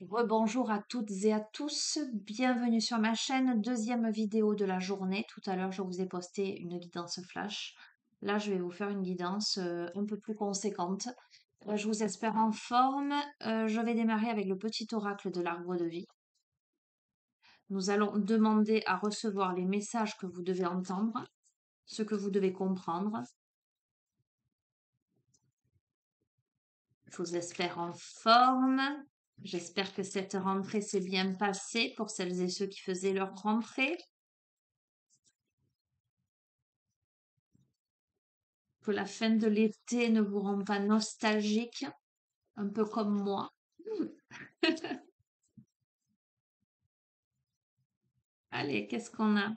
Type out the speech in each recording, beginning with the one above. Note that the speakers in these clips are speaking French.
Rebonjour à toutes et à tous, bienvenue sur ma chaîne, deuxième vidéo de la journée. Tout à l'heure, je vous ai posté une guidance flash. Là, je vais vous faire une guidance un peu plus conséquente. Je vous espère en forme. Je vais démarrer avec le petit oracle de l'arbre de vie. Nous allons demander à recevoir les messages que vous devez entendre, ce que vous devez comprendre. Je vous espère en forme. J'espère que cette rentrée s'est bien passée pour celles et ceux qui faisaient leur rentrée. Que la fin de l'été ne vous rend pas nostalgique, un peu comme moi. Allez, qu'est-ce qu'on a?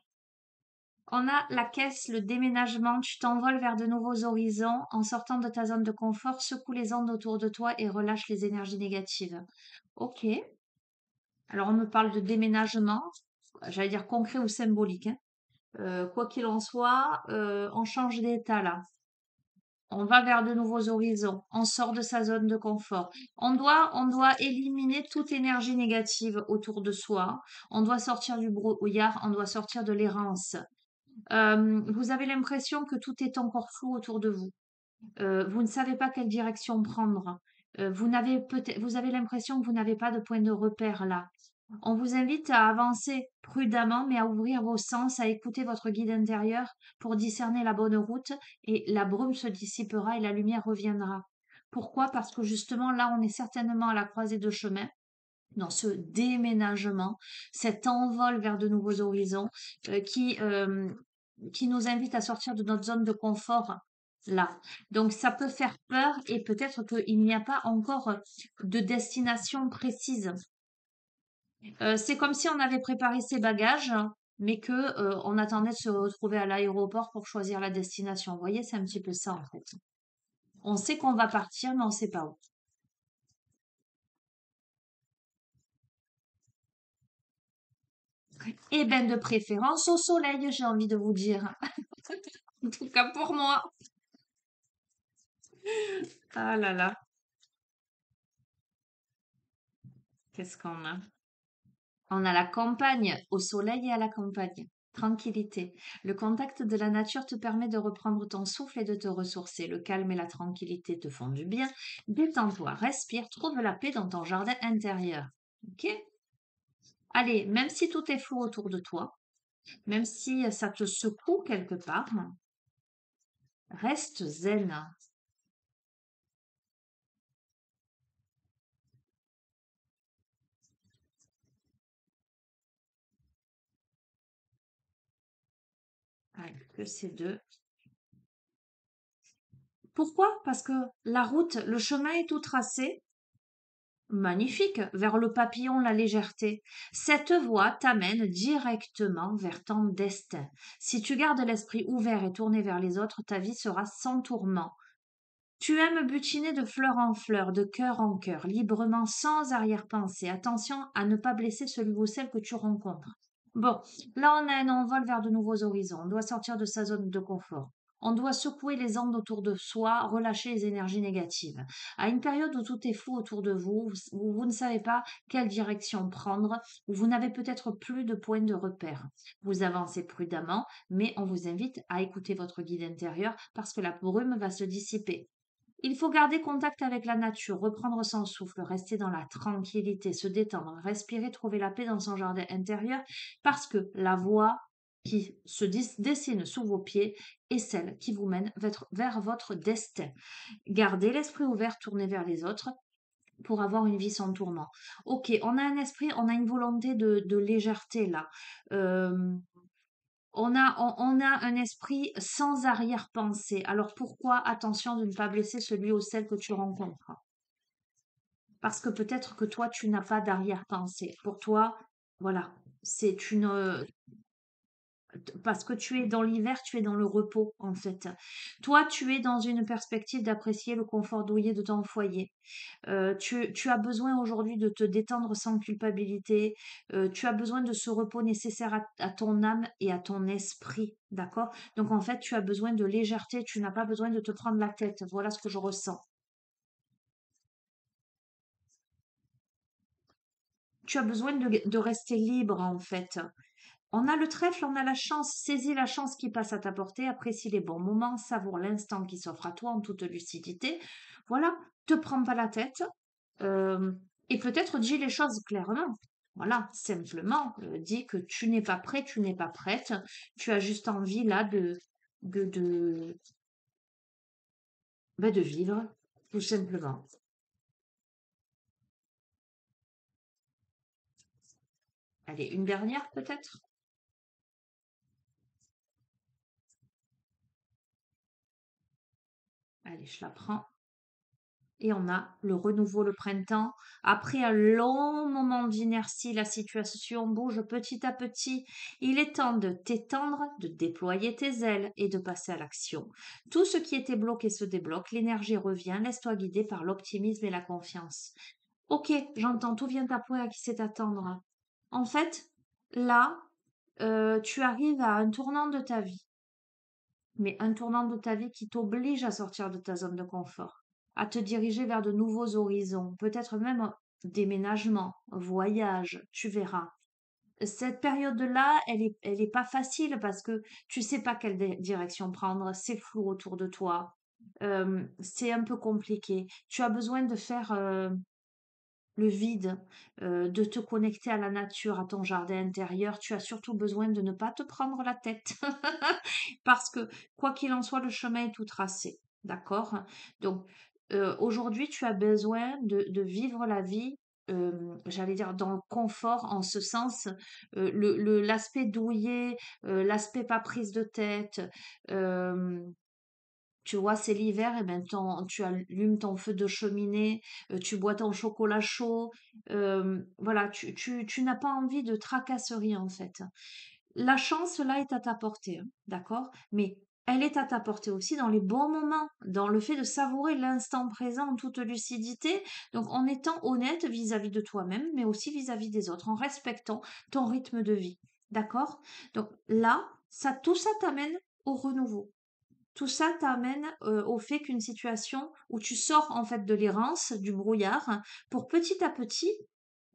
On a la caisse, le déménagement. Tu t'envoles vers de nouveaux horizons. En sortant de ta zone de confort, secoue les ondes autour de toi et relâche les énergies négatives. Ok. Alors, on me parle de déménagement. J'allais dire concret ou symbolique, hein. Quoi qu'il en soit, on change d'état là. On va vers de nouveaux horizons. On sort de sa zone de confort. On doit éliminer toute énergie négative autour de soi. On doit sortir du brouillard. On doit sortir de l'errance. Vous avez l'impression que tout est encore flou autour de vous. Vous ne savez pas quelle direction prendre. Vous avez l'impression que vous n'avez pas de point de repère là. On vous invite à avancer prudemment, mais à ouvrir vos sens, à écouter votre guide intérieur pour discerner la bonne route et la brume se dissipera et la lumière reviendra. Pourquoi? Parce que justement là, on est certainement à la croisée de chemin dans ce déménagement, cet envol vers de nouveaux horizons euh, qui, euh, qui nous invite à sortir de notre zone de confort là. Donc ça peut faire peur et peut-être qu'il n'y a pas encore de destination précise. C'est comme si on avait préparé ses bagages, mais que on attendait de se retrouver à l'aéroport pour choisir la destination. Vous voyez, c'est un petit peu ça en fait. On sait qu'on va partir, mais on ne sait pas où. Et ben de préférence au soleil, j'ai envie de vous dire. En tout cas pour moi. Ah là là, qu'est-ce qu'on a? On a la campagne, au soleil et à la campagne. Tranquillité. Le contact de la nature te permet de reprendre ton souffle et de te ressourcer. Le calme et la tranquillité te font du bien. Détends-toi, respire, trouve la paix dans ton jardin intérieur. Ok? Allez, même si tout est flou autour de toi, même si ça te secoue quelque part, reste zen. Allez, que ces deux. Pourquoi? Parce que la route, le chemin est tout tracé. Magnifique, vers le papillon, la légèreté. Cette voie t'amène directement vers ton destin. Si tu gardes l'esprit ouvert et tourné vers les autres, ta vie sera sans tourment. Tu aimes butiner de fleur en fleur, de cœur en cœur, librement, sans arrière-pensée. Attention à ne pas blesser celui ou celle que tu rencontres. Bon, là on a un envol vers de nouveaux horizons. On doit sortir de sa zone de confort. On doit secouer les ondes autour de soi, relâcher les énergies négatives. À une période où tout est flou autour de vous, où vous ne savez pas quelle direction prendre, où vous n'avez peut-être plus de point de repère. Vous avancez prudemment, mais on vous invite à écouter votre guide intérieur parce que la brume va se dissiper. Il faut garder contact avec la nature, reprendre son souffle, rester dans la tranquillité, se détendre, respirer, trouver la paix dans son jardin intérieur, parce que la voie qui se dessine sous vos pieds est celle qui vous mène vers votre destin. Gardez l'esprit ouvert, tourné vers les autres pour avoir une vie sans tourment. Ok, on a un esprit, on a une volonté de légèreté là. Euh, on a un esprit sans arrière-pensée. Alors pourquoi attention de ne pas blesser celui ou celle que tu rencontres? Parce que peut-être que toi, tu n'as pas d'arrière-pensée. Pour toi, voilà, c'est une, parce que tu es dans l'hiver, tu es dans le repos, en fait. Toi, tu es dans une perspective d'apprécier le confort douillet de ton foyer. Tu as besoin aujourd'hui de te détendre sans culpabilité. Tu as besoin de ce repos nécessaire à ton âme et à ton esprit. D'accord? Donc, en fait, tu as besoin de légèreté. Tu n'as pas besoin de te prendre la tête. Voilà ce que je ressens. tu as besoin de rester libre en fait. On a le trèfle, on a la chance. Saisis la chance qui passe à ta portée, apprécie les bons moments, savoure l'instant qui s'offre à toi en toute lucidité. Voilà, te prends pas la tête euh, et peut-être dis les choses clairement. Voilà, simplement, dis que tu n'es pas prêt, tu n'es pas prête. Tu as juste envie là de, de, de vivre, tout simplement. Allez, une dernière peut-être? Allez, je la prends. Et on a le renouveau, le printemps. Après un long moment d'inertie, la situation bouge petit à petit. Il est temps de t'étendre, de déployer tes ailes et de passer à l'action. Tout ce qui était bloqué se débloque, l'énergie revient, laisse-toi guider par l'optimisme et la confiance. Ok, j'entends, tout vient à point à qui sait attendre. En fait, là, tu arrives à un tournant de ta vie, mais un tournant de ta vie qui t'oblige à sortir de ta zone de confort, à te diriger vers de nouveaux horizons, peut-être même un déménagement, un voyage, tu verras. Cette période-là, elle est pas facile parce que tu sais pas quelle direction prendre, c'est flou autour de toi, c'est un peu compliqué. Tu as besoin de faire le vide, de te connecter à la nature, à ton jardin intérieur. Tu as surtout besoin de ne pas te prendre la tête parce que quoi qu'il en soit, le chemin est tout tracé. D'accord? Donc, aujourd'hui, tu as besoin de vivre la vie, j'allais dire, dans le confort, en ce sens, l'aspect douillet, l'aspect pas prise de tête, euh, tu vois, c'est l'hiver, et ben tu allumes ton feu de cheminée, tu bois ton chocolat chaud. Voilà, tu n'as pas envie de tracasserie en fait. La chance, là, est à ta portée, hein, d'accord? Mais elle est à ta portée aussi dans les bons moments, dans le fait de savourer l'instant présent en toute lucidité, donc en étant honnête vis-à-vis de toi-même, mais aussi vis-à-vis des autres, en respectant ton rythme de vie, d'accord? Donc là, tout ça t'amène au renouveau. Tout ça t'amène au fait qu'une situation où tu sors en fait de l'errance, du brouillard, pour petit à petit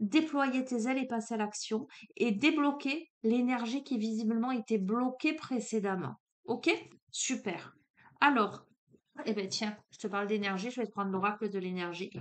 déployer tes ailes et passer à l'action et débloquer l'énergie qui visiblement était bloquée précédemment. Ok? Super. Alors, eh ben tiens, je te parle d'énergie, je vais te prendre l'oracle de l'énergie.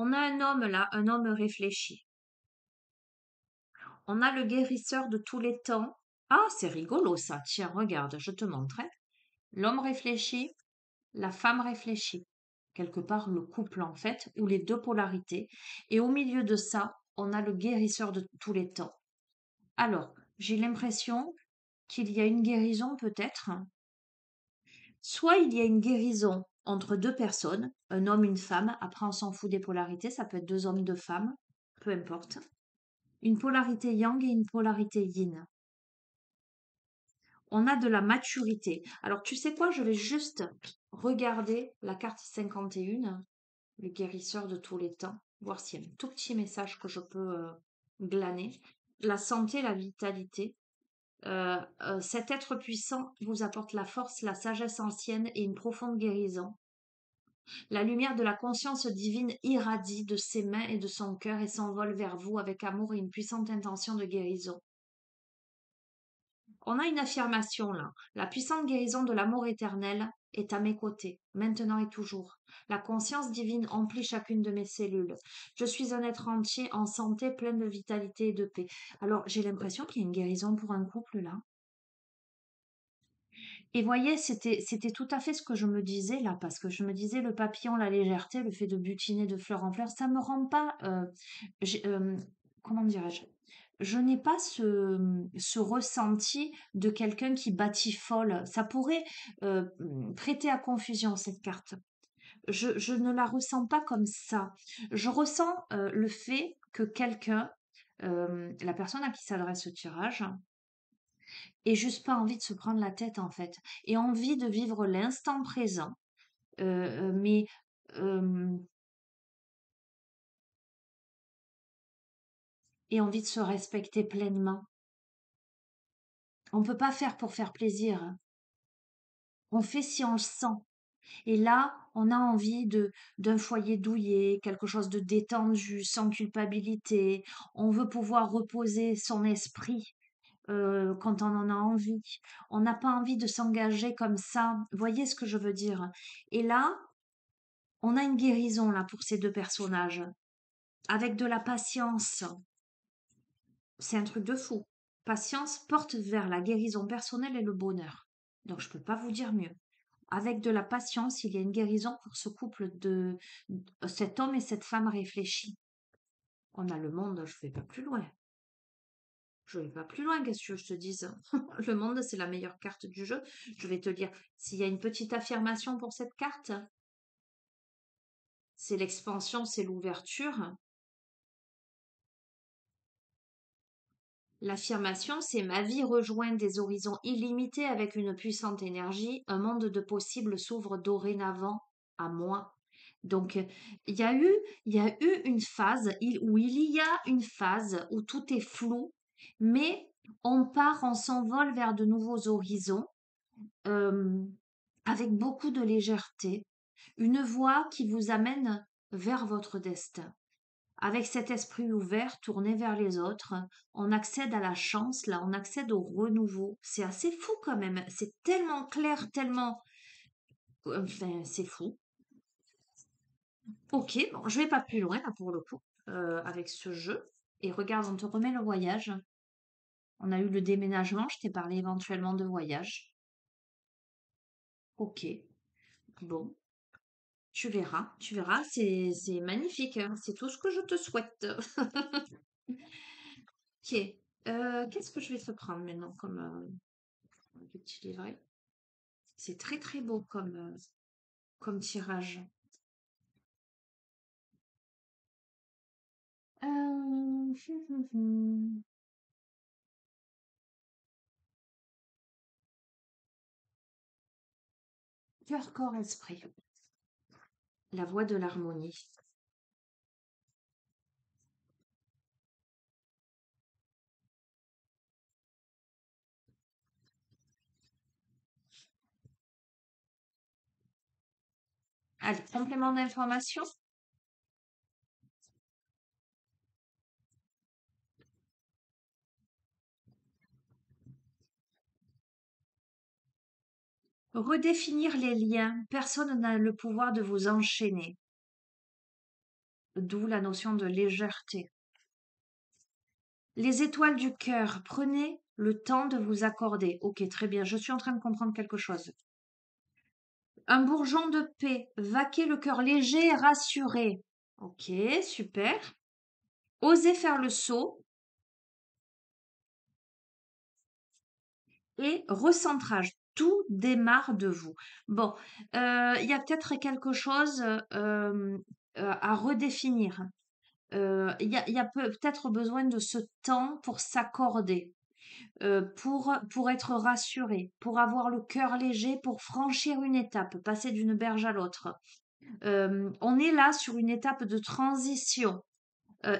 On a un homme là, un homme réfléchi. On a le guérisseur de tous les temps. Ah, c'est rigolo ça. Tiens, regarde, je te montre, hein. L'homme réfléchit, la femme réfléchit. Quelque part, le couple, en fait, ou les deux polarités. Et au milieu de ça, on a le guérisseur de tous les temps. Alors, j'ai l'impression qu'il y a une guérison peut-être. Soit il y a une guérison entre deux personnes, un homme, une femme. Après, on s'en fout des polarités. Ça peut être deux hommes, deux femmes. Peu importe. Une polarité yang et une polarité yin. On a de la maturité. Alors, tu sais quoi? Je vais juste regarder la carte 51, le guérisseur de tous les temps, voir s'il y a un tout petit message que je peux glaner. La santé, la vitalité. Cet être puissant vous apporte la force, la sagesse ancienne et une profonde guérison. La lumière de la conscience divine irradie de ses mains et de son cœur et s'envole vers vous avec amour et une puissante intention de guérison. On a une affirmation là. La puissante guérison de l'amour éternel est à mes côtés, maintenant et toujours. La conscience divine emplit chacune de mes cellules. Je suis un être entier en santé, plein de vitalité et de paix. Alors, j'ai l'impression qu'il y a une guérison pour un couple là. Et voyez, c'était tout à fait ce que je me disais là, parce que je me disais le papillon, la légèreté, le fait de butiner de fleur en fleur, ça me rend pas, comment dirais-je, je n'ai pas ce ressenti de quelqu'un qui batifole. Ça pourrait prêter à confusion cette carte. Je ne la ressens pas comme ça. Je ressens le fait que quelqu'un La personne à qui s'adresse ce tirage et juste pas envie de se prendre la tête en fait, et envie de vivre l'instant présent, mais euh, et envie de se respecter pleinement. On peut pas faire pour faire plaisir, hein. On fait si on le sent. Et là, on a envie d'un foyer douillet, quelque chose de détendu, sans culpabilité. On veut pouvoir reposer son esprit quand on en a envie. On n'a pas envie de s'engager comme ça. Voyez ce que je veux dire? Et là, on a une guérison là pour ces deux personnages, avec de la patience. C'est un truc de fou. Patience porte vers la guérison personnelle et le bonheur. Donc je peux pas vous dire mieux. Avec de la patience, il y a une guérison pour ce couple de cet homme et cette femme réfléchis. On a le monde, je vais pas plus loin. Je vais pas plus loin, qu'est-ce que je te dise? Le monde, c'est la meilleure carte du jeu. Je vais te dire, s'il y a une petite affirmation pour cette carte, c'est l'expansion, c'est l'ouverture. L'affirmation, c'est ma vie rejoint des horizons illimités avec une puissante énergie. Un monde de possibles s'ouvre dorénavant à moi. Donc, il y a eu, il y a eu une phase où il y a une phase où tout est flou, mais on s'envole vers de nouveaux horizons euh, avec beaucoup de légèreté, une voie qui vous amène vers votre destin. Avec cet esprit ouvert, tourné vers les autres, on accède à la chance, là, on accède au renouveau. C'est assez fou quand même. C'est tellement clair, tellement... Enfin, c'est fou. Ok, bon, je vais pas plus loin là pour le coup avec ce jeu. Et regarde, on te remet le voyage. On a eu le déménagement, je t'ai parlé éventuellement de voyage. Ok, bon, tu verras, c'est magnifique, hein. C'est tout ce que je te souhaite. Ok, qu'est-ce que je vais te prendre maintenant comme petit livret? C'est très très beau comme tirage. Euh, Cœur, corps, esprit. La voie de l'harmonie. Allez, complément d'information. Redéfinir les liens. Personne n'a le pouvoir de vous enchaîner. D'où la notion de légèreté. Les étoiles du cœur. Prenez le temps de vous accorder. Ok, très bien. Je suis en train de comprendre quelque chose. Un bourgeon de paix. Vaquer le cœur léger et rassuré. Ok, super. Osez faire le saut. Et recentrage. Tout démarre de vous. Bon, il y a peut-être quelque chose à redéfinir. Il y a peut-être besoin de ce temps pour s'accorder, pour être rassuré, pour avoir le cœur léger, pour franchir une étape, passer d'une berge à l'autre. On est là sur une étape de transition.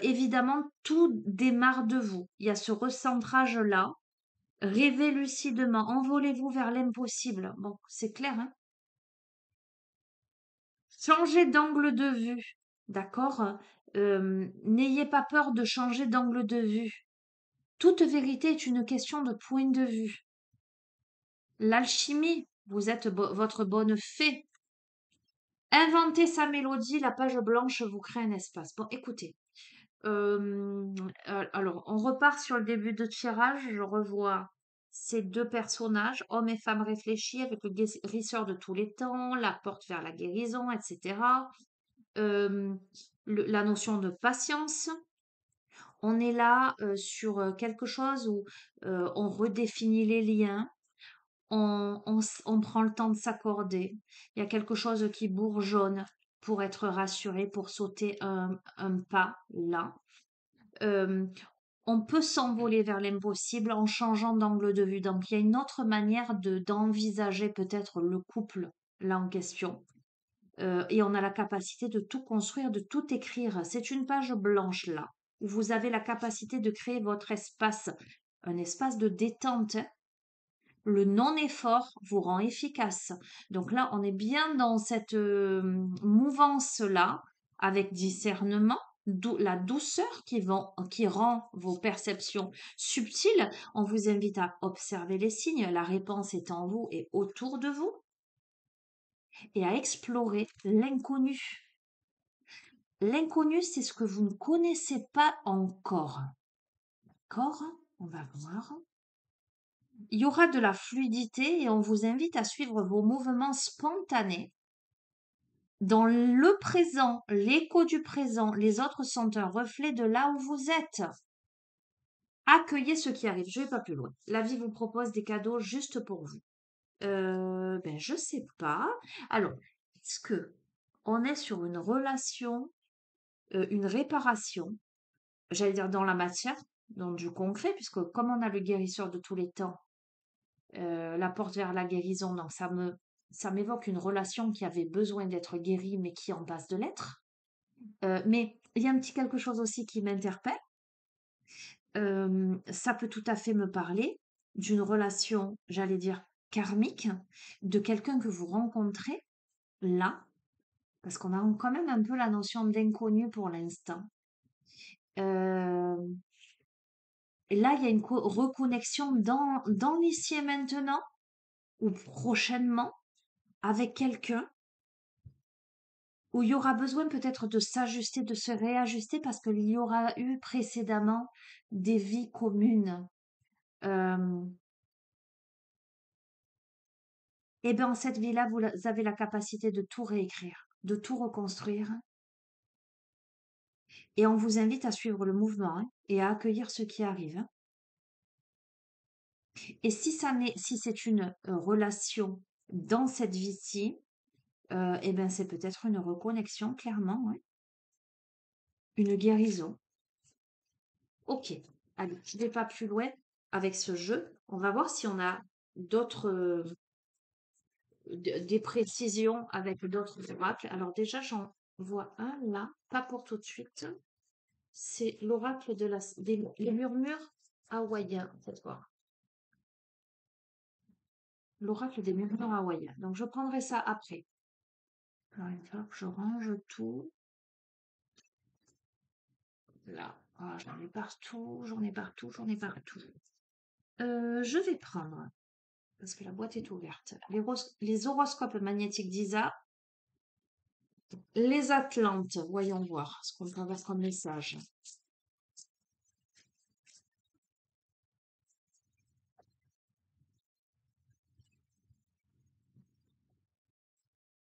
Évidemment, tout démarre de vous. Il y a ce recentrage-là. Rêvez lucidement, envolez-vous vers l'impossible. Bon, c'est clair, hein? Changez d'angle de vue, d'accord? N'ayez pas peur de changer d'angle de vue. Toute vérité est une question de point de vue. L'alchimie, vous êtes votre bonne fée. Inventez sa mélodie, la page blanche vous crée un espace. Bon, écoutez. Alors, on repart sur le début de tirage. Je revois ces deux personnages, homme et femme réfléchis, avec le guérisseur de tous les temps, la porte vers la guérison, etc. Euh, la notion de patience. On est là sur quelque chose où on redéfinit les liens, on prend le temps de s'accorder. Il y a quelque chose qui bourgeonne pour être rassuré, pour sauter un pas là. Euh, on peut s'envoler vers l'impossible en changeant d'angle de vue. Donc, il y a une autre manière d'envisager peut-être le couple là en question. Et on a la capacité de tout construire, de tout écrire. C'est une page blanche là, où vous avez la capacité de créer votre espace, un espace de détente, hein. Le non-effort vous rend efficace. Donc là, on est bien dans cette mouvance-là, avec discernement, la douceur qui rend vos perceptions subtiles. On vous invite à observer les signes. La réponse est en vous et autour de vous. Et à explorer l'inconnu. L'inconnu, c'est ce que vous ne connaissez pas encore. D'accord? On va voir. Il y aura de la fluidité et on vous invite à suivre vos mouvements spontanés. Dans le présent, l'écho du présent, les autres sont un reflet de là où vous êtes. Accueillez ce qui arrive. Je vais pas plus loin. La vie vous propose des cadeaux juste pour vous. Je sais pas. Alors, est-ce que on est sur une relation, une réparation, j'allais dire dans la matière, dans du concret, puisque comme on a le guérisseur de tous les temps, la porte vers la guérison, donc ça m'évoque une relation qui avait besoin d'être guérie, mais qui en passe de l'être. Mais il y a un petit quelque chose aussi qui m'interpelle. Ça peut tout à fait me parler d'une relation, j'allais dire, karmique, de quelqu'un que vous rencontrez là, parce qu'on a quand même un peu la notion d'inconnu pour l'instant. Euh, et là, il y a une reconnexion dans l'ici et maintenant, ou prochainement, avec quelqu'un où il y aura besoin peut-être de s'ajuster, de se réajuster parce qu'il y aura eu précédemment des vies communes. Euh, et bien, cette vie-là, vous avez la capacité de tout réécrire, de tout reconstruire. Et on vous invite à suivre le mouvement, hein, et à accueillir ce qui arrive, hein. Et si c'est une relation dans cette vie-ci, eh ben, c'est peut-être une reconnexion, clairement, ouais. Une guérison. Ok, allez, je ne vais pas plus loin avec ce jeu. On va voir si on a d'autres, des précisions avec d'autres oracles. Alors déjà, j'en vois un là, pas pour tout de suite. C'est l'oracle les murmures hawaïens, cette fois. L'oracle des murmures hawaïens. Donc je prendrai ça après. Alors, il va falloir que je range tout. Là, ah, j'en ai partout, j'en ai partout, j'en ai partout. Je vais prendre, parce que la boîte est ouverte, les horoscopes magnétiques d'Isa, les Atlantes. Voyons voir ce qu'on peut avoir comme message.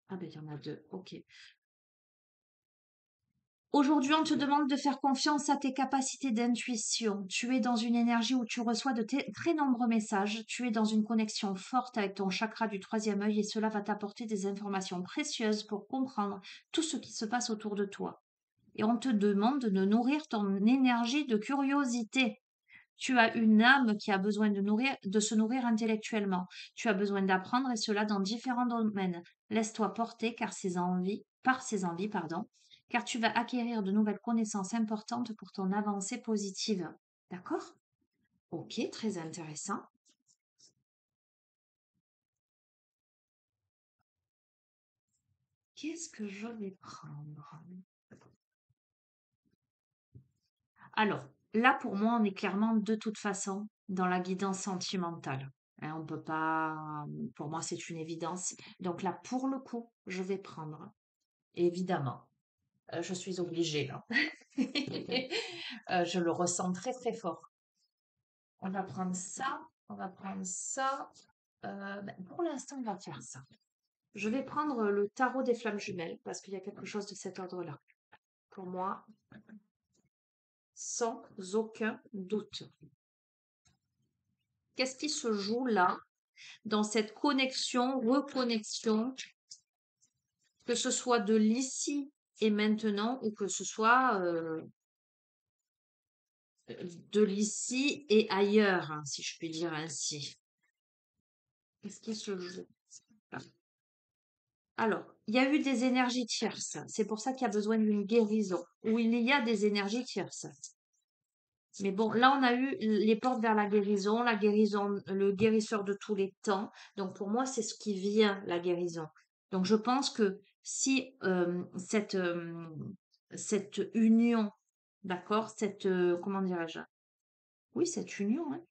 Ah ben, il y en a deux, ok. Aujourd'hui, on te demande de faire confiance à tes capacités d'intuition. Tu es dans une énergie où tu reçois de très nombreux messages. Tu es dans une connexion forte avec ton chakra du troisième œil et cela va t'apporter des informations précieuses pour comprendre tout ce qui se passe autour de toi. Et on te demande de nourrir ton énergie de curiosité. Tu as une âme qui a besoin de se nourrir intellectuellement. Tu as besoin d'apprendre et cela dans différents domaines. Laisse-toi porter par ses envies, pardon, car tu vas acquérir de nouvelles connaissances importantes pour ton avancée positive. D'accord? Ok, très intéressant. Qu'est-ce que je vais prendre? Alors, là, pour moi, on est clairement de toute façon dans la guidance sentimentale. Hein, on peut pas, pour moi, c'est une évidence. Donc là, pour le coup, je vais prendre, évidemment, je suis obligée là. Je le ressens très très fort. On va prendre ça, on va prendre ça. Pour l'instant, on va faire ça. Je vais prendre le tarot des flammes jumelles parce qu'il y a quelque chose de cet ordre-là. Pour moi, sans aucun doute. Qu'est-ce qui se joue là, dans cette connexion, reconnexion, que ce soit de l'ici et maintenant ou que ce soit de l'ici et ailleurs, hein, si je puis dire ainsi. Qu'est-ce qui se joue? Alors, il y a eu des énergies tierces. C'est pour ça qu'il y a besoin d'une guérison, ou il y a des énergies tierces. Mais bon, là, on a eu les portes vers la guérison, le guérisseur de tous les temps. Donc, pour moi, c'est ce qui vient, la guérison. Donc, je pense que si cette union, d'accord, comment dirais-je? Oui, cette union, hein,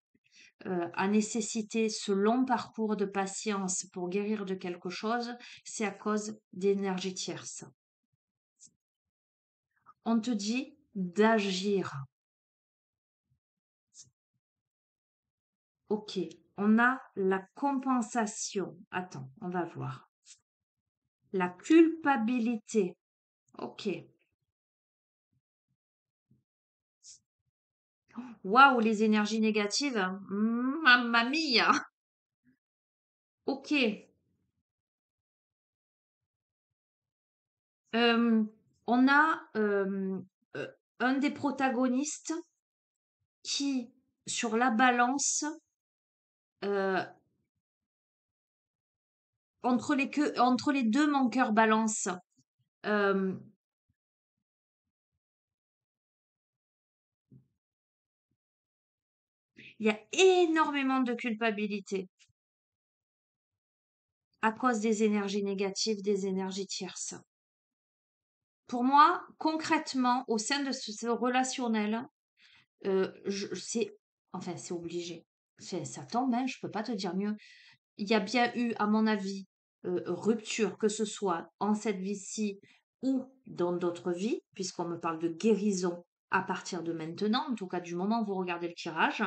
a nécessité ce long parcours de patience pour guérir de quelque chose, c'est à cause d'énergie tierce. On te dit d'agir. Ok, on a la compensation. Attends, on va voir. La culpabilité. Ok. Waouh, les énergies négatives. Mamma mia. Ok. Euh, on a un des protagonistes qui, sur la balance, euh, entre les deux, mon cœur balance. Euh, Il y a énormément de culpabilité à cause des énergies négatives, des énergies tierces. Pour moi, concrètement, au sein de ce relationnel, c'est, enfin, c'est obligé. Ça tombe, hein, je peux pas te dire mieux. Il y a bien eu, à mon avis, rupture, que ce soit en cette vie-ci ou dans d'autres vies, puisqu'on me parle de guérison à partir de maintenant, en tout cas du moment où vous regardez le tirage,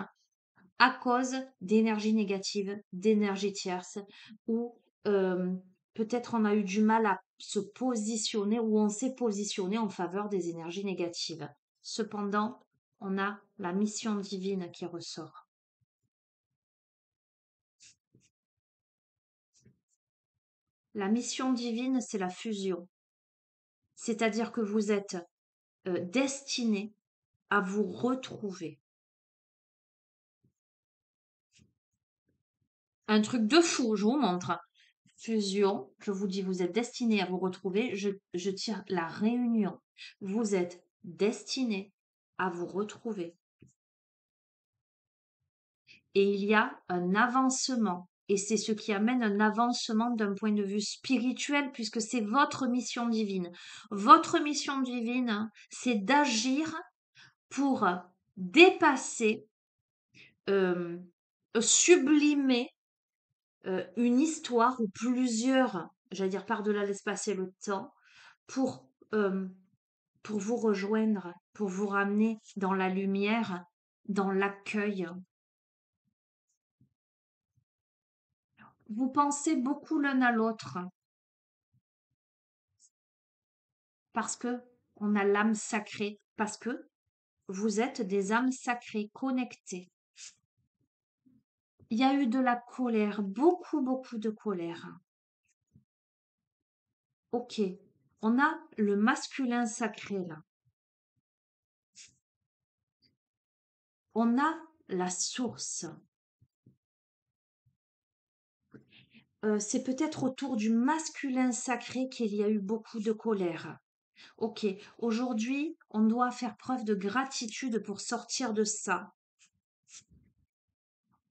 à cause d'énergie négative, d'énergie tierce, ou euh, peut-être on a eu du mal à se positionner ou on s'est positionné en faveur des énergies négatives. Cependant, on a la mission divine qui ressort. La mission divine, c'est la fusion. C'est-à-dire que vous êtes destiné à vous retrouver. Un truc de fou, je vous montre. Fusion, je vous dis, vous êtes destiné à vous retrouver. Je tire la réunion. Vous êtes destiné à vous retrouver. Et il y a un avancement. Et c'est ce qui amène un avancement d'un point de vue spirituel, puisque c'est votre mission divine. Votre mission divine, hein, c'est d'agir pour dépasser, euh, sublimer une histoire ou plusieurs, j'allais dire par-delà l'espace et le temps, pour, euh, pour vous rejoindre, pour vous ramener dans la lumière, dans l'accueil. Vous pensez beaucoup l'un à l'autre parce que on a l'âme sacrée, parce que vous êtes des âmes sacrées connectées. Il y a eu de la colère, beaucoup, beaucoup de colère. Ok, on a le masculin sacré là. On a la source. C'est peut-être autour du masculin sacré qu'il y a eu beaucoup de colère. Ok, aujourd'hui, on doit faire preuve de gratitude pour sortir de ça.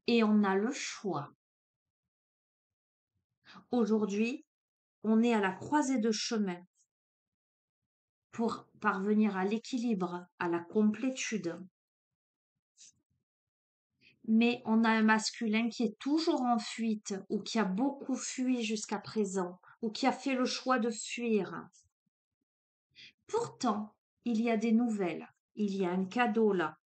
Et on a le choix. Aujourd'hui, on est à la croisée de chemin pour parvenir à l'équilibre, à la complétude. Mais on a un masculin qui est toujours en fuite ou qui a beaucoup fui jusqu'à présent ou qui a fait le choix de fuir. Pourtant, il y a des nouvelles. Il y a un cadeau là.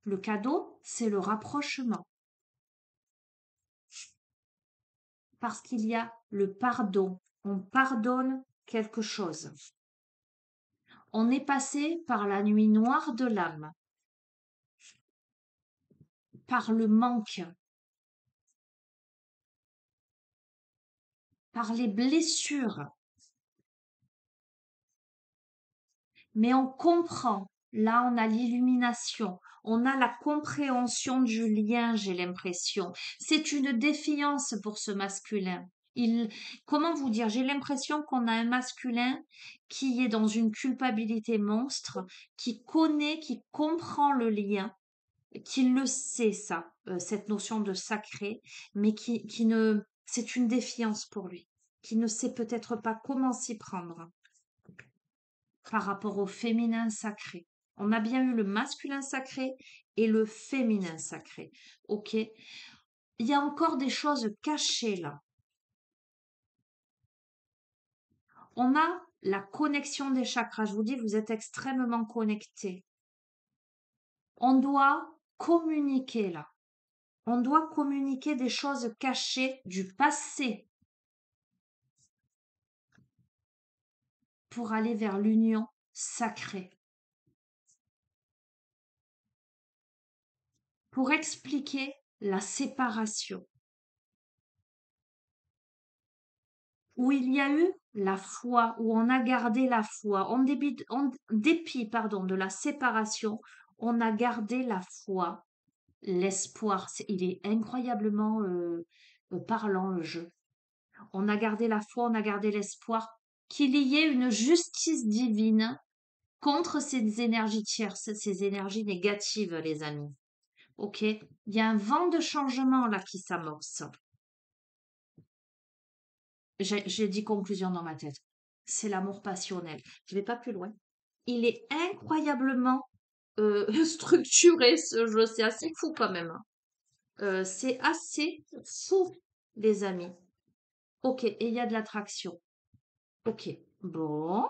Le cadeau, c'est le rapprochement. Parce qu'il y a le pardon. On pardonne quelque chose. On est passé par la nuit noire de l'âme, par le manque, par les blessures. Mais on comprend Là, on a l'illumination, on a la compréhension du lien, j'ai l'impression. C'est une défiance pour ce masculin. Il, comment vous dire, j'ai l'impression qu'on a un masculin qui est dans une culpabilité monstre, qui connaît, qui comprend le lien, qui le sait ça, cette notion de sacré, mais qui ne, c'est une défiance pour lui, qui ne sait peut-être pas comment s'y prendre par rapport au féminin sacré. On a bien eu le masculin sacré et le féminin sacré. Ok? Il y a encore des choses cachées là. On a la connexion des chakras. Je vous dis, vous êtes extrêmement connectés. On doit communiquer là. On doit communiquer des choses cachées du passé pour aller vers l'union sacrée. Pour expliquer la séparation. Où il y a eu la foi, où on a gardé la foi, en dépit, pardon, de la séparation, on a gardé la foi, l'espoir. Il est incroyablement parlant le jeu. On a gardé la foi, on a gardé l'espoir qu'il y ait une justice divine contre ces énergies tierces, ces énergies négatives, les amis. Ok? Il y a un vent de changement là qui s'amorce. J'ai dit conclusion dans ma tête. C'est l'amour passionnel. Je vais pas plus loin. Il est incroyablement structuré ce jeu. C'est assez fou quand même, hein. C'est assez fou, les amis. Ok, et il y a de l'attraction. Ok, bon.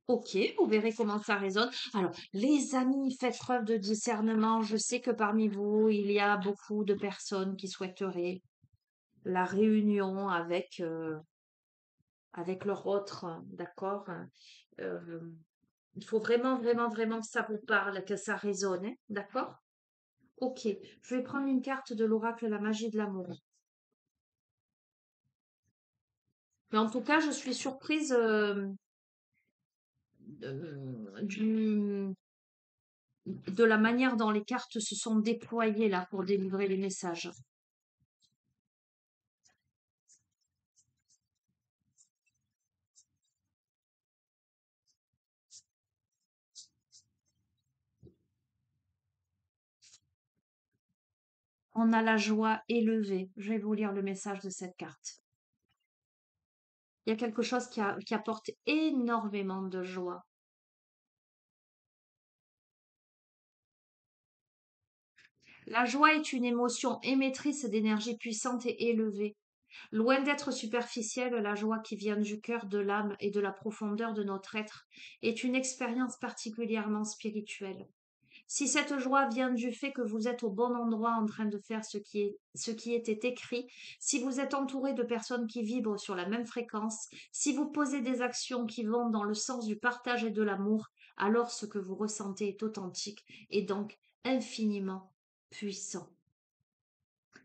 Ok, vous verrez comment ça résonne. Alors, les amis, faites preuve de discernement. Je sais que parmi vous, il y a beaucoup de personnes qui souhaiteraient la réunion avec leur autre, d'accord? Euh, il faut vraiment, vraiment, vraiment que ça vous parle, que ça résonne, hein, d'accord? Ok, je vais prendre une carte de l'oracle La magie de l'amour. Mais en tout cas, je suis surprise de la manière dont les cartes se sont déployées là pour délivrer les messages. On a la joie élevée. Je vais vous lire le message de cette carte. Il y a quelque chose qui apporte énormément de joie. La joie est une émotion émettrice d'énergie puissante et élevée. Loin d'être superficielle, la joie qui vient du cœur, de l'âme et de la profondeur de notre être est une expérience particulièrement spirituelle. Si cette joie vient du fait que vous êtes au bon endroit en train de faire ce qui était écrit, si vous êtes entouré de personnes qui vibrent sur la même fréquence, si vous posez des actions qui vont dans le sens du partage et de l'amour, alors ce que vous ressentez est authentique et donc infiniment puissant.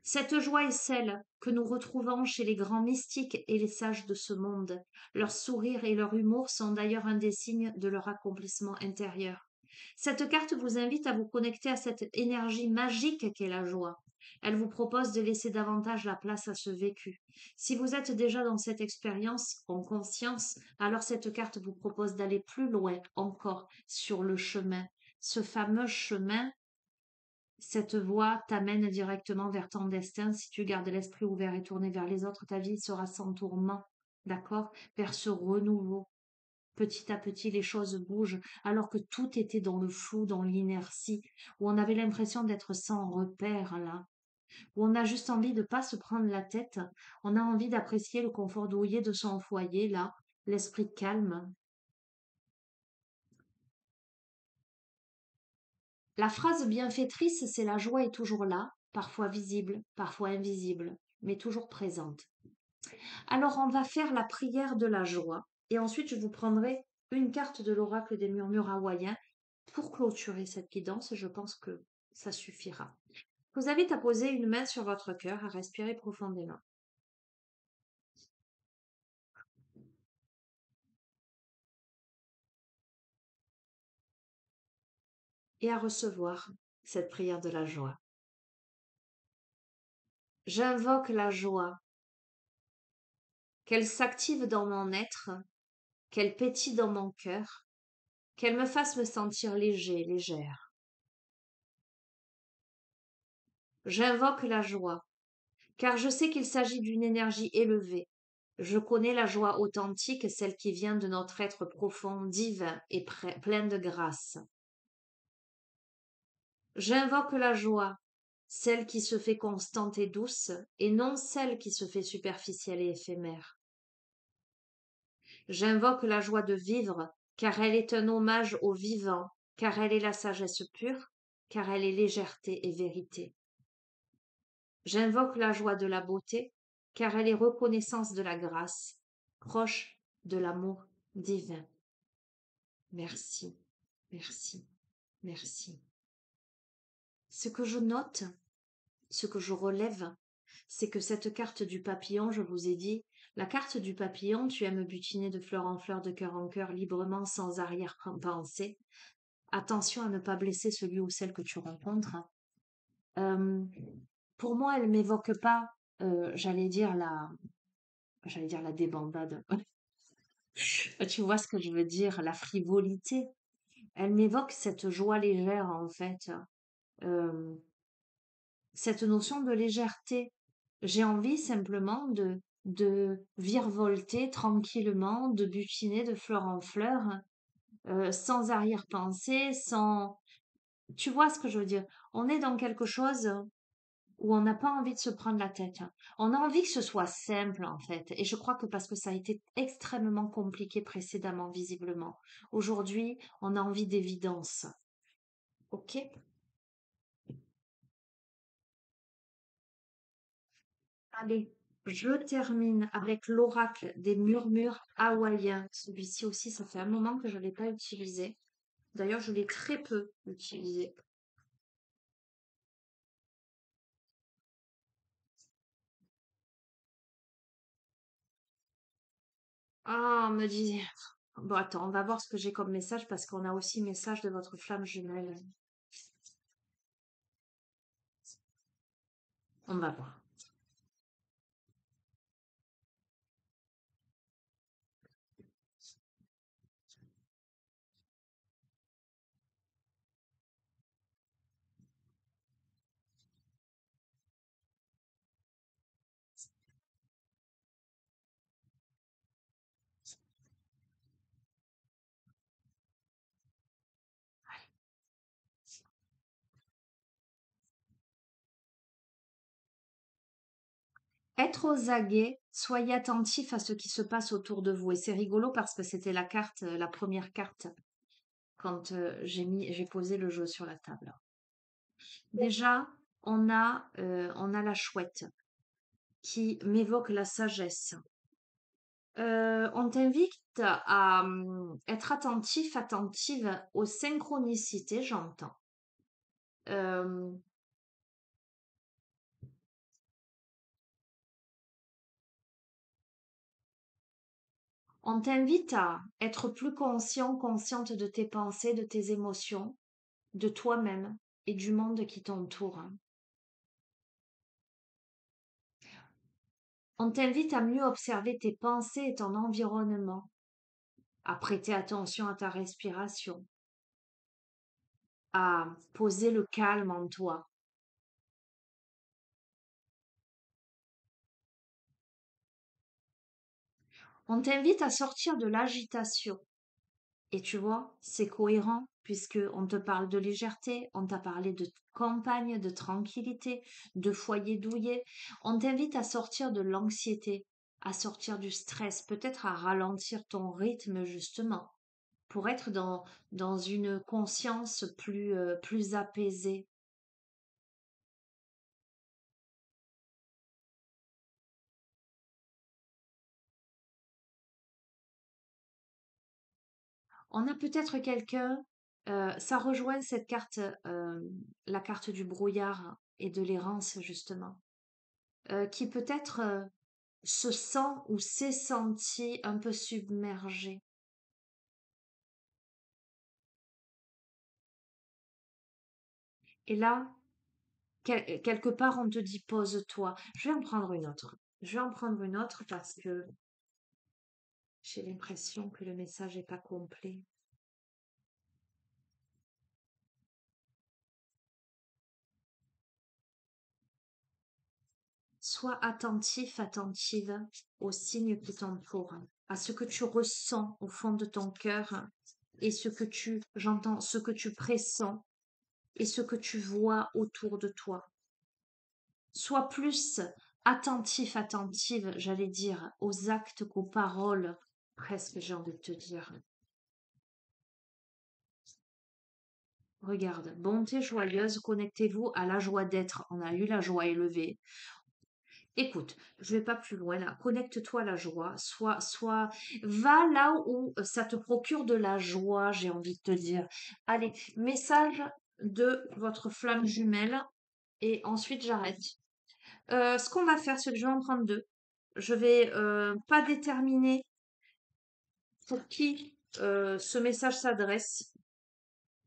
Cette joie est celle que nous retrouvons chez les grands mystiques et les sages de ce monde. Leur sourire et leur humour sont d'ailleurs un des signes de leur accomplissement intérieur. Cette carte vous invite à vous connecter à cette énergie magique qu'est la joie. Elle vous propose de laisser davantage la place à ce vécu. Si vous êtes déjà dans cette expérience en conscience, alors cette carte vous propose d'aller plus loin encore sur le chemin, ce fameux chemin. Cette voie t'amène directement vers ton destin. Si tu gardes l'esprit ouvert et tourné vers les autres, ta vie sera sans tourment, d'accord? Vers ce renouveau. Petit à petit, les choses bougent, alors que tout était dans le flou, dans l'inertie, où on avait l'impression d'être sans repère, là, où on a juste envie de pas se prendre la tête, on a envie d'apprécier le confort douillet de son foyer, là, l'esprit calme. La phrase bienfaitrice, c'est la joie est toujours là, parfois visible, parfois invisible, mais toujours présente. Alors on va faire la prière de la joie et ensuite je vous prendrai une carte de l'oracle des murmures hawaïens pour clôturer cette guidance. Je pense que ça suffira. Je vous invite à poser une main sur votre cœur, à respirer profondément. et à recevoir cette prière de la joie. J'invoque la joie, qu'elle s'active dans mon être, qu'elle pétille dans mon cœur, qu'elle me fasse me sentir léger, légère. J'invoque la joie, car je sais qu'il s'agit d'une énergie élevée. Je connais la joie authentique, celle qui vient de notre être profond, divin et plein de grâce. J'invoque la joie, celle qui se fait constante et douce, et non celle qui se fait superficielle et éphémère. J'invoque la joie de vivre, car elle est un hommage au vivant, car elle est la sagesse pure, car elle est légèreté et vérité. J'invoque la joie de la beauté, car elle est reconnaissance de la grâce, proche de l'amour divin. Merci, merci, merci. Ce que je note, ce que je relève, c'est que cette carte du papillon, je vous ai dit, la carte du papillon, tu aimes butiner de fleur en fleur, de cœur en cœur, librement, sans arrière-pensée. Attention à ne pas blesser celui ou celle que tu rencontres. Euh, pour moi, elle m'évoque pas, j'allais dire la débandade. Tu vois ce que je veux dire, la frivolité. Elle m'évoque cette joie légère, en fait. Euh, cette notion de légèreté. J'ai envie simplement de virevolter tranquillement, de butiner de fleur en fleur, sans arrière-pensée, sans... Tu vois ce que je veux dire? On est dans quelque chose où on n'a pas envie de se prendre la tête. On a envie que ce soit simple, en fait. Et je crois que parce que ça a été extrêmement compliqué précédemment, visiblement. Aujourd'hui, on a envie d'évidence. Ok? Allez, je termine avec l'oracle des murmures hawaïens. Celui-ci aussi, ça fait un moment que je ne l'ai pas utilisé. D'ailleurs, je l'ai très peu utilisé. Ah, on me dit... Bon, attends, on va voir ce que j'ai comme message parce qu'on a aussi message de votre flamme jumelle. On va voir. Être aux aguets, soyez attentif à ce qui se passe autour de vous. Et c'est rigolo parce que c'était la carte, la première carte quand j'ai posé le jeu sur la table. Déjà, on a la chouette qui m'évoque la sagesse. On t'invite à être attentif, attentive aux synchronicités, j'entends. Euh, on t'invite à être plus conscient, consciente de tes pensées, de tes émotions, de toi-même et du monde qui t'entoure. On t'invite à mieux observer tes pensées et ton environnement, à prêter attention à ta respiration, à poser le calme en toi. On t'invite à sortir de l'agitation. Et tu vois, c'est cohérent puisque on te parle de légèreté, on t'a parlé de campagne, de tranquillité, de foyer douillet. On t'invite à sortir de l'anxiété, à sortir du stress, peut-être à ralentir ton rythme justement, pour être dans une conscience plus apaisée. On a peut-être quelqu'un, ça rejoint cette carte, la carte du brouillard et de l'errance justement, qui peut-être se sent ou s'est senti un peu submergé. Et là, quelque part, on te dit pose-toi. Je vais en prendre une autre. Je vais en prendre une autre parce que j'ai l'impression que le message n'est pas complet. Sois attentif, attentive aux signes qui t'entourent, à ce que tu ressens au fond de ton cœur et j'entends, ce que tu pressens et ce que tu vois autour de toi. Sois plus attentif, attentive, j'allais dire, aux actes qu'aux paroles, presque j'ai envie de te dire. Regarde, bonté joyeuse, connectez-vous à la joie d'être. On a eu la joie élevée. Écoute, je vais pas plus loin là. Connecte-toi à la joie. Va là où ça te procure de la joie, j'ai envie de te dire. Allez, message de votre flamme jumelle et ensuite j'arrête. Ce qu'on va faire, c'est que je vais en prendre deux. Je vais pas déterminer pour qui ce message s'adresse.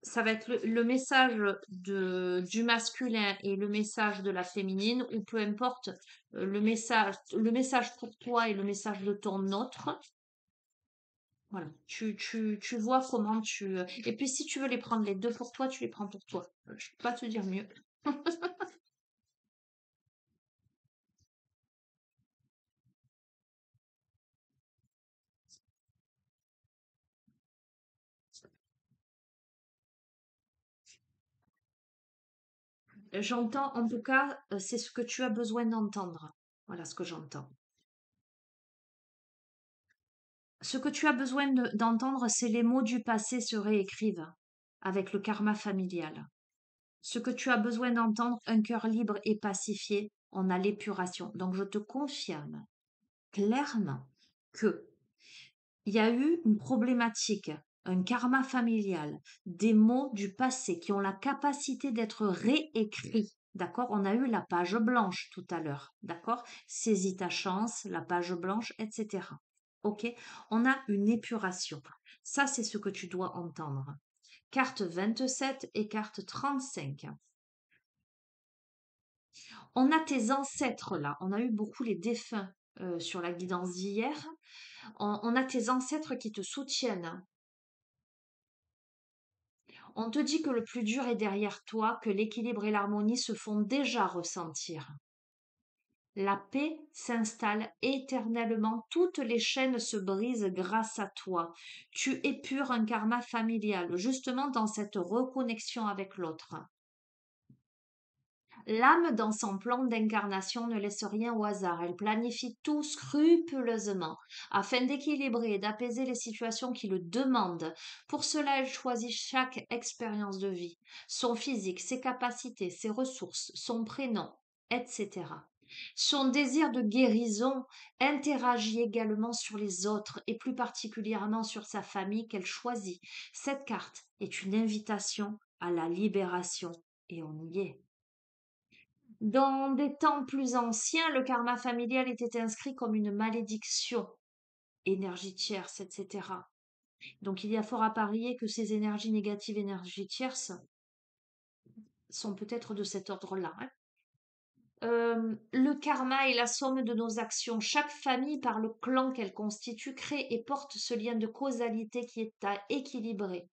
Ça va être le message du masculin et le message de la féminine, ou peu importe le message pour toi et le message de ton autre. Voilà, tu vois comment Et puis si tu veux les prendre les deux pour toi, tu les prends pour toi. Je peux pas te dire mieux. J'entends, en tout cas, c'est ce que tu as besoin d'entendre. Voilà ce que j'entends. Ce que tu as besoin d'entendre, c'est les mots du passé se réécrivent avec le karma familial. Ce que tu as besoin d'entendre, un cœur libre et pacifié, on a l'épuration. Donc je te confirme clairement que il y a eu une problématique, un karma familial, des mots du passé qui ont la capacité d'être réécrits. D'accord? On a eu la page blanche tout à l'heure. D'accord? Saisis ta chance, la page blanche, etc. Ok? On a une épuration. Ça, c'est ce que tu dois entendre. Carte 27 et carte 35. On a tes ancêtres là. On a eu beaucoup les défunts sur la guidance d'hier. On a tes ancêtres qui te soutiennent. On te dit que le plus dur est derrière toi, que l'équilibre et l'harmonie se font déjà ressentir. La paix s'installe éternellement, toutes les chaînes se brisent grâce à toi. Tu épures un karma familial, justement dans cette reconnexion avec l'autre. L'âme, dans son plan d'incarnation, ne laisse rien au hasard. Elle planifie tout scrupuleusement afin d'équilibrer et d'apaiser les situations qui le demandent. Pour cela, elle choisit chaque expérience de vie, son physique, ses capacités, ses ressources, son prénom, etc. Son désir de guérison interagit également sur les autres et plus particulièrement sur sa famille qu'elle choisit. Cette carte est une invitation à la libération et on y est. Dans des temps plus anciens, le karma familial était inscrit comme une malédiction, énergie tierce, etc. Donc il y a fort à parier que ces énergies négatives, énergies tierces, sont peut-être de cet ordre-là, hein. Le karma est la somme de nos actions. Chaque famille, par le clan qu'elle constitue, crée et porte ce lien de causalité qui est à équilibrer.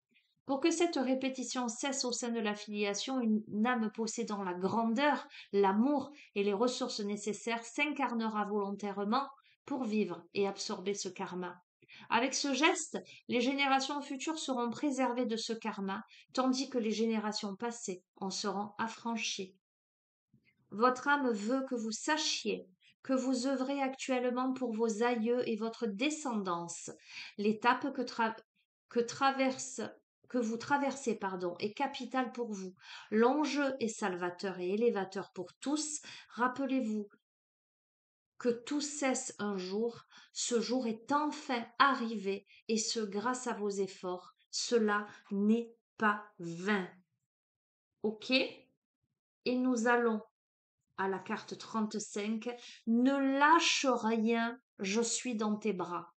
Pour que cette répétition cesse au sein de la filiation, une âme possédant la grandeur, l'amour et les ressources nécessaires s'incarnera volontairement pour vivre et absorber ce karma. Avec ce geste, les générations futures seront préservées de ce karma, tandis que les générations passées en seront affranchies. Votre âme veut que vous sachiez que vous œuvrez actuellement pour vos aïeux et votre descendance. L'étape que traverse que vous traversez est capitale pour vous. L'enjeu est salvateur et élévateur pour tous. Rappelez-vous que tout cesse un jour. Ce jour est enfin arrivé et ce grâce à vos efforts. Cela n'est pas vain. Ok? Et nous allons à la carte 35, ne lâche rien, je suis dans tes bras.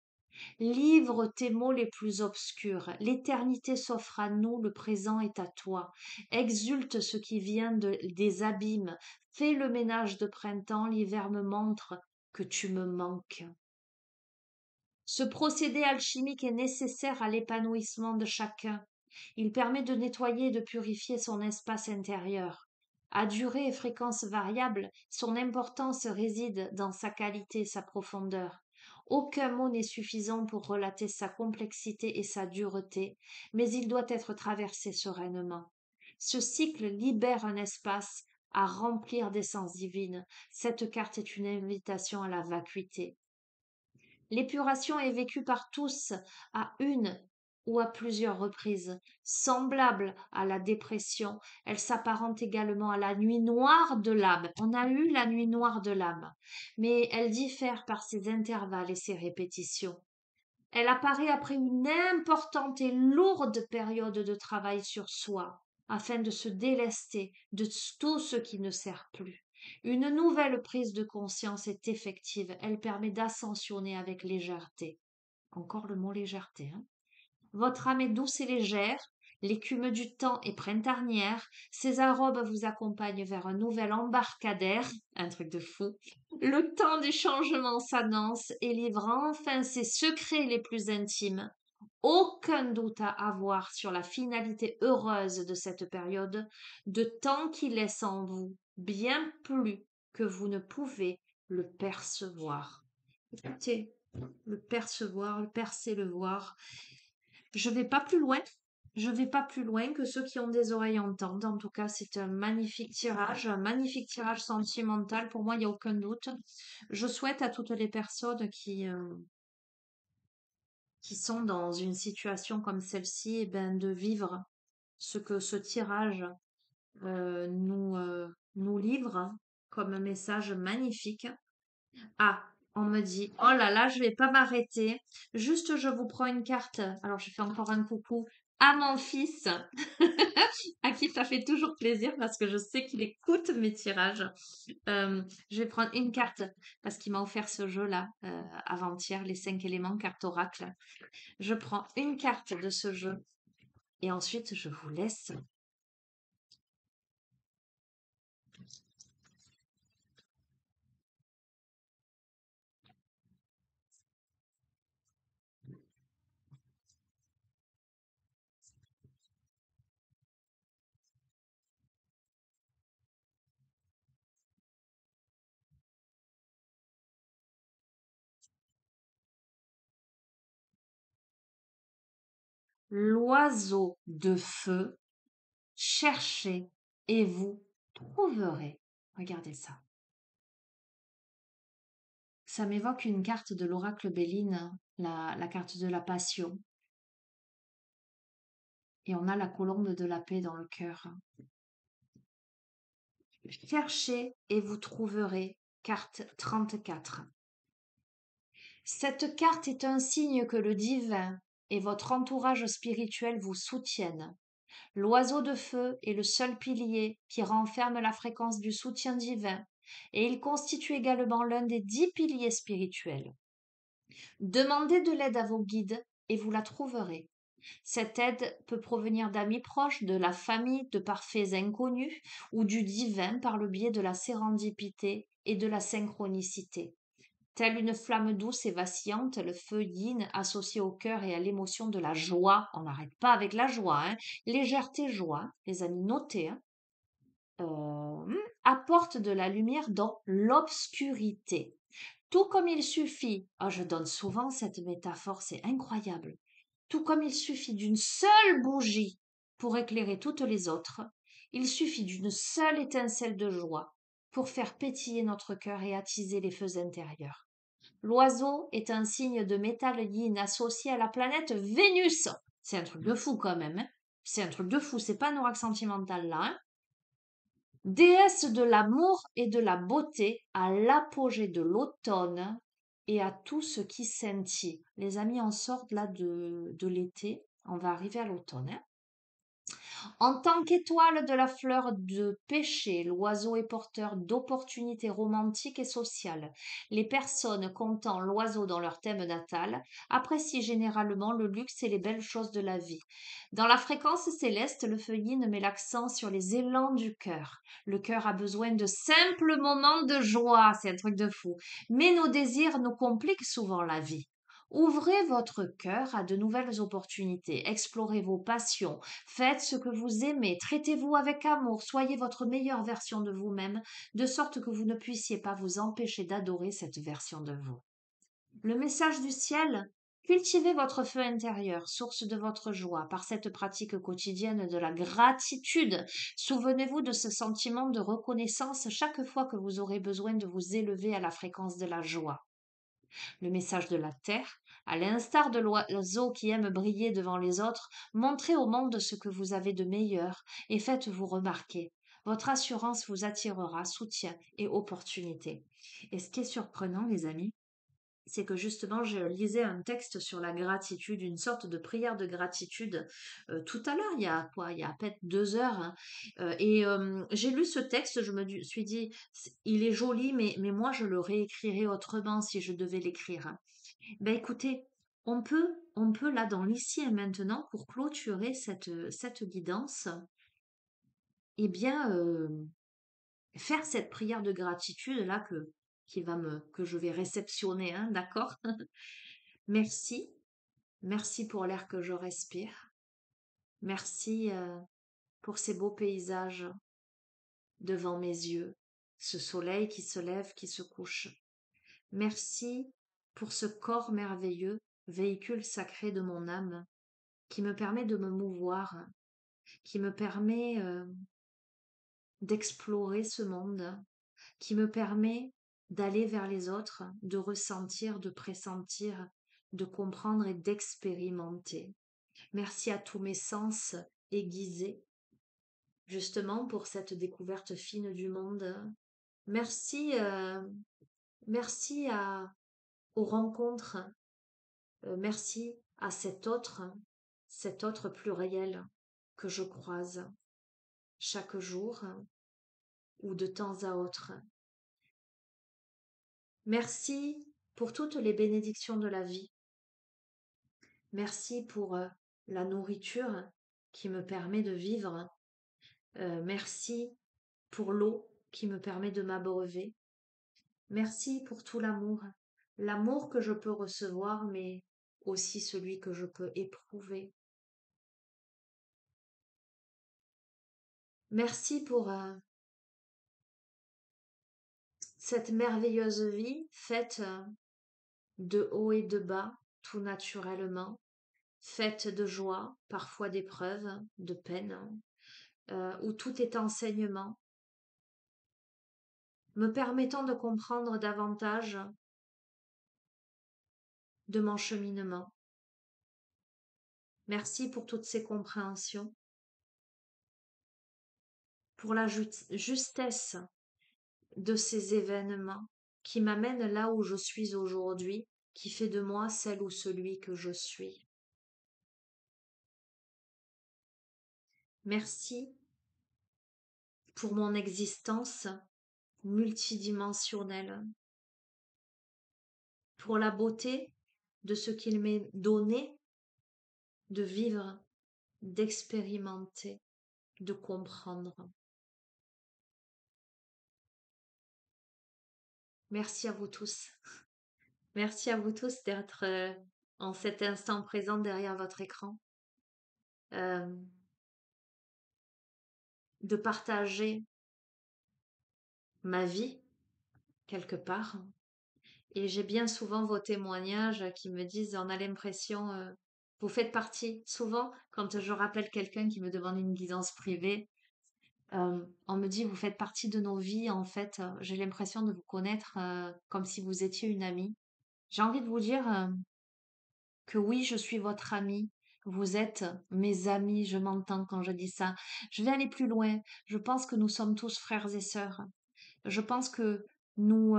Livre tes mots les plus obscurs. L'éternité s'offre à nous, le présent est à toi. Exulte ce qui vient des abîmes. Fais le ménage de printemps, l'hiver me montre que tu me manques. Ce procédé alchimique est nécessaire à l'épanouissement de chacun. Il permet de nettoyer et de purifier son espace intérieur. À durée et fréquence variables, son importance réside dans sa qualité et sa profondeur. Aucun mot n'est suffisant pour relater sa complexité et sa dureté, mais il doit être traversé sereinement. Ce cycle libère un espace à remplir d'essence divine. Cette carte est une invitation à la vacuité. L'épuration est vécue par tous à une ou à plusieurs reprises. Semblable à la dépression, elle s'apparente également à la nuit noire de l'âme. On a eu la nuit noire de l'âme, mais elle diffère par ses intervalles et ses répétitions. Elle apparaît après une importante et lourde période de travail sur soi, afin de se délester de tout ce qui ne sert plus. Une nouvelle prise de conscience est effective, elle permet d'ascensionner avec légèreté. Encore le mot légèreté, hein. Votre âme est douce et légère, l'écume du temps est printanière, ses arômes vous accompagnent vers un nouvel embarcadère, un truc de fou. Le temps du changement s'annonce et livre enfin ses secrets les plus intimes. Aucun doute à avoir sur la finalité heureuse de cette période, de temps qui laisse en vous bien plus que vous ne pouvez le percevoir. Écoutez, le percevoir, le percevoir. Je vais pas plus loin. Je vais pas plus loin que ceux qui ont des oreilles entendent. En tout cas, c'est un magnifique tirage sentimental. Pour moi, il n'y a aucun doute. Je souhaite à toutes les personnes qui sont dans une situation comme celle-ci, eh ben, de vivre ce que ce tirage nous livre comme un message magnifique. Ah, on me dit, oh là là, je vais pas m'arrêter. Juste, je vous prends une carte. Alors, je fais encore un coucou à mon fils, à qui ça fait toujours plaisir parce que je sais qu'il écoute mes tirages. Je vais prendre une carte parce qu'il m'a offert ce jeu-là avant-hier, les 5 éléments, carte oracle. Je prends une carte de ce jeu et ensuite je vous laisse. L'oiseau de feu, cherchez et vous trouverez. Regardez ça. Ça m'évoque une carte de l'oracle Béline, la carte de la passion. Et on a la colombe de la paix dans le cœur. Cherchez et vous trouverez, carte 34. Cette carte est un signe que le divin et votre entourage spirituel vous soutiennent. L'oiseau de feu est le seul pilier qui renferme la fréquence du soutien divin et il constitue également l'un des 10 piliers spirituels. Demandez de l'aide à vos guides et vous la trouverez. Cette aide peut provenir d'amis proches, de la famille, de parfaits inconnus ou du divin par le biais de la sérendipité et de la synchronicité. Telle une flamme douce et vacillante, le feu yin associé au cœur et à l'émotion de la joie. On n'arrête pas avec la joie, hein. Légèreté, joie, les amis, notez, hein. Apporte de la lumière dans l'obscurité. Tout comme il suffit, je donne souvent cette métaphore, c'est incroyable. Tout comme il suffit d'une seule bougie pour éclairer toutes les autres, il suffit d'une seule étincelle de joie pour faire pétiller notre cœur et attiser les feux intérieurs. L'oiseau est un signe de métal yin associé à la planète Vénus. C'est un truc de fou quand même, hein. C'est un truc de fou, c'est pas un oracle sentimental là, hein. Déesse de l'amour et de la beauté à l'apogée de l'automne et à tout ce qui scintille. Les amis, on sort là de l'été, on va arriver à l'automne, hein. En tant qu'étoile de la fleur de péché, l'oiseau est porteur d'opportunités romantiques et sociales. Les personnes comptant l'oiseau dans leur thème natal apprécient généralement le luxe et les belles choses de la vie. Dans la fréquence céleste, le feuilline met l'accent sur les élans du cœur. Le cœur a besoin de simples moments de joie, c'est un truc de fou. Mais nos désirs nous compliquent souvent la vie. Ouvrez votre cœur à de nouvelles opportunités, explorez vos passions, faites ce que vous aimez, traitez-vous avec amour, soyez votre meilleure version de vous-même, de sorte que vous ne puissiez pas vous empêcher d'adorer cette version de vous. Le message du ciel: cultivez votre feu intérieur, source de votre joie, par cette pratique quotidienne de la gratitude. Souvenez-vous de ce sentiment de reconnaissance chaque fois que vous aurez besoin de vous élever à la fréquence de la joie. Le message de la terre: à l'instar de l'oiseau qui aime briller devant les autres, montrez au monde ce que vous avez de meilleur et faites-vous remarquer. Votre assurance vous attirera soutien et opportunité. Et ce qui est surprenant, les amis, c'est que justement, je lisais un texte sur la gratitude, une sorte de prière de gratitude tout à l'heure, il y a quoi, il y a à peine 2 heures, hein. J'ai lu ce texte, je me suis dit, il est joli, mais moi, je le réécrirais autrement si je devais l'écrire, hein. Ben écoutez, on peut là, dans l'ici et maintenant, pour clôturer cette guidance, eh bien, faire cette prière de gratitude là que je vais réceptionner, hein, d'accord? Merci. Merci pour l'air que je respire. Merci pour ces beaux paysages devant mes yeux, ce soleil qui se lève, qui se couche. Merci pour ce corps merveilleux, véhicule sacré de mon âme, qui me permet de me mouvoir, qui me permet d'explorer ce monde, qui me permet d'aller vers les autres, de ressentir, de pressentir, de comprendre et d'expérimenter. Merci à tous mes sens aiguisés, justement pour cette découverte fine du monde. Merci, merci aux rencontres, merci à cet autre pluriel que je croise chaque jour ou de temps à autre. Merci pour toutes les bénédictions de la vie. Merci pour la nourriture qui me permet de vivre. Merci pour l'eau qui me permet de m'abreuver. Merci pour tout l'amour. L'amour que je peux recevoir, mais aussi celui que je peux éprouver. Merci pour cette merveilleuse vie faite de haut et de bas, tout naturellement, faite de joie, parfois d'épreuves, de peine, où tout est enseignement, me permettant de comprendre davantage de mon cheminement. Merci pour toutes ces compréhensions, pour la justesse de ces événements qui m'amènent là où je suis aujourd'hui, qui fait de moi celle ou celui que je suis. Merci pour mon existence multidimensionnelle, pour la beauté de ce qu'il m'est donné de vivre, d'expérimenter, de comprendre. Merci à vous tous. Merci à vous tous d'être en cet instant présent derrière votre écran, euh, de partager ma vie quelque part. Et j'ai bien souvent vos témoignages qui me disent, on a l'impression, vous faites partie. Souvent, quand je rappelle quelqu'un qui me demande une guidance privée, on me dit, vous faites partie de nos vies, en fait. J'ai l'impression de vous connaître comme si vous étiez une amie. J'ai envie de vous dire que oui, je suis votre amie. Vous êtes mes amis, je m'entends quand je dis ça. Je vais aller plus loin. Je pense que nous sommes tous frères et sœurs. Je pense que nous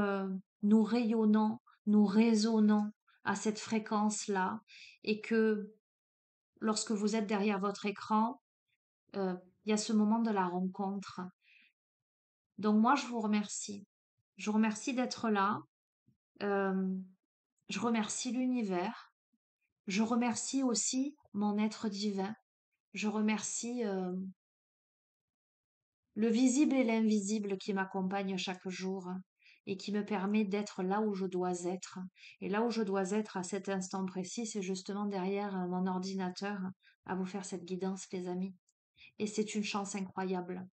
rayonnons, nous résonnons à cette fréquence-là et que lorsque vous êtes derrière votre écran, il y a ce moment de la rencontre. Donc moi, je vous remercie. Je vous remercie d'être là. Euh, je remercie l'univers. Je remercie aussi mon être divin. Je remercie le visible et l'invisible qui m'accompagnent chaque jour et qui me permet d'être là où je dois être. Et là où je dois être à cet instant précis, c'est justement derrière mon ordinateur à vous faire cette guidance, les amis. Et c'est une chance incroyable.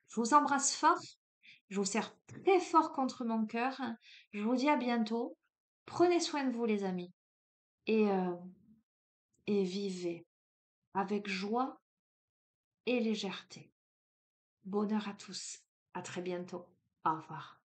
Je vous embrasse fort. Je vous serre très fort contre mon cœur. Je vous dis à bientôt. Prenez soin de vous, les amis. Et, euh, et vivez avec joie et légèreté. Bonheur à tous. À très bientôt. Au revoir.